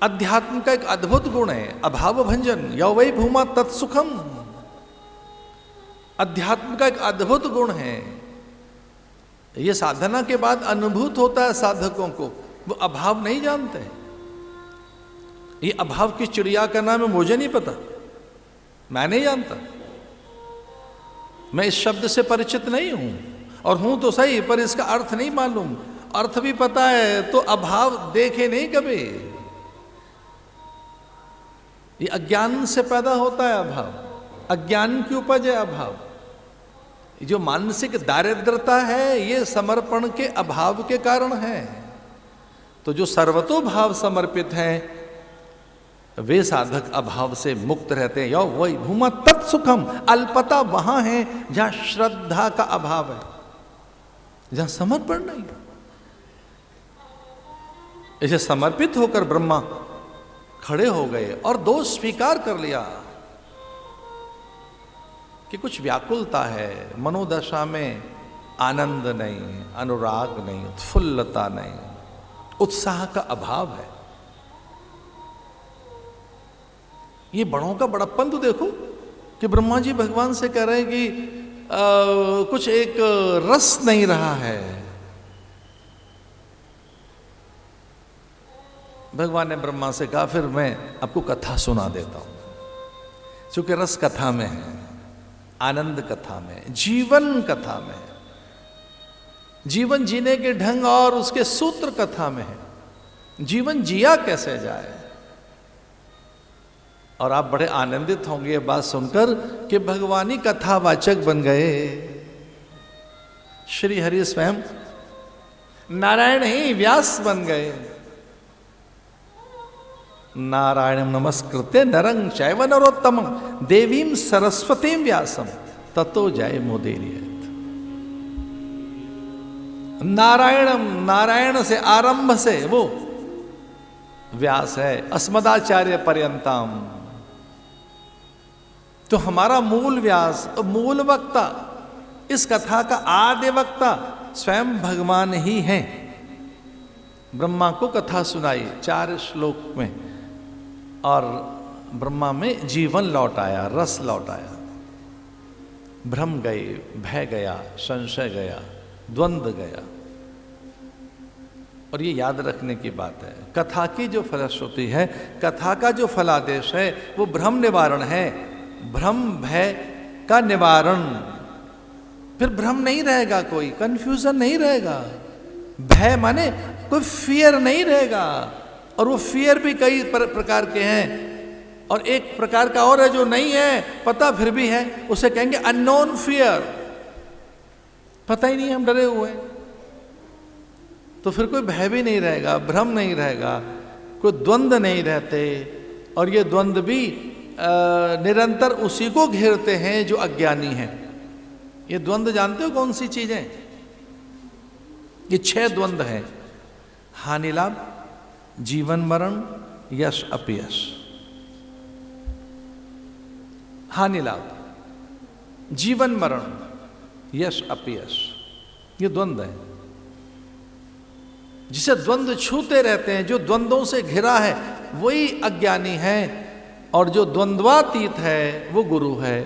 अध्यात्म का एक अद्भुत गुण है अभाव भंजन, यौ वै भूमा तत्सुखम। अध्यात्म का एक अद्भुत गुण है, ये साधना के बाद अनुभूत होता है साधकों को, वो अभाव नहीं जानते। ये अभाव की चिड़िया का नाम है, मुझे नहीं पता, मैं नहीं जानता, मैं इस शब्द से परिचित नहीं हूं, और हूं तो सही पर इसका अर्थ नहीं मालूम। अर्थ भी पता है तो अभाव देखे नहीं कभी। ये अज्ञान से पैदा होता है अभाव, अज्ञान की उपज है अभाव। जो मानसिक दारिद्रता है ये समर्पण के अभाव के कारण है। तो जो सर्वतोभाव समर्पित हैं वे साधक अभाव से मुक्त रहते हैं। यो वही भूमा तत्सुखम, अल्पता वहां है जहां श्रद्धा का अभाव है, जहां समर्पण नहीं है। इसे समर्पित होकर ब्रह्मा खड़े हो गए और दोष स्वीकार कर लिया कि कुछ व्याकुलता है, मनोदशा में आनंद नहीं, अनुराग नहीं, उत्फुल्लता नहीं, उत्साह का अभाव है। ये बड़ों का बड़प्पन तो देखो कि ब्रह्मा जी भगवान से कह रहे हैं कि कुछ एक रस नहीं रहा है। भगवान ने ब्रह्मा से कहा फिर मैं आपको कथा सुना देता हूं, क्योंकि रस कथा में है, आनंद कथा में, जीवन कथा में है, जीवन जीने के ढंग और उसके सूत्र कथा में है, जीवन जिया कैसे जाए। और आप बड़े आनंदित होंगे ये बात सुनकर कि भगवानी कथावाचक बन गए। श्री हरि स्वयं नारायण ही व्यास बन गए। नारायणं नमस्कृत्य नरं चैव नरोत्तमं देवीं सरस्वतीं व्यासं ततो जयमुदीरयेत्। नारायणम, नारायण से आरंभ से वो व्यास है, अस्मदाचार्य पर्यंतम। तो हमारा मूल व्यास, मूल वक्ता, इस कथा का आद्य वक्ता स्वयं भगवान ही हैं। ब्रह्मा को कथा सुनाई 4 श्लोक में और ब्रह्मा में जीवन लौट आया, रस लौट आया, भ्रम गए, भय गया, संशय गया, द्वंद्व गया। और ये याद रखने की बात है, कथा की जो फलश्रुति है, कथा का जो फलादेश है वो भ्रम निवारण है, भ्रम भय का निवारण। फिर भ्रम नहीं रहेगा, कोई कंफ्यूजन नहीं रहेगा, भय माने कोई फियर नहीं रहेगा। और वो फियर भी कई प्रकार के हैं, और एक प्रकार का और है जो नहीं है पता फिर भी है, उसे कहेंगे अननोन फियर, पता ही नहीं हम डरे हुए। तो फिर कोई भय भी नहीं रहेगा, भ्रम नहीं रहेगा, कोई द्वंद्व नहीं रहते। और ये द्वंद्व भी निरंतर उसी को घेरते हैं जो अज्ञानी हैं। ये द्वंद्व जानते हो कौन सी चीजें? ये 6 द्वंद्व हैं, हानि लाभ, जीवन मरण, यश अपयश। हानि लाभ, जीवन मरण, यश अपयश, ये द्वंद्व है। जिसे द्वंद्व छूते रहते हैं, जो द्वंद्वों से घिरा है वही अज्ञानी है, और जो द्वंद्वातीत है वो गुरु है।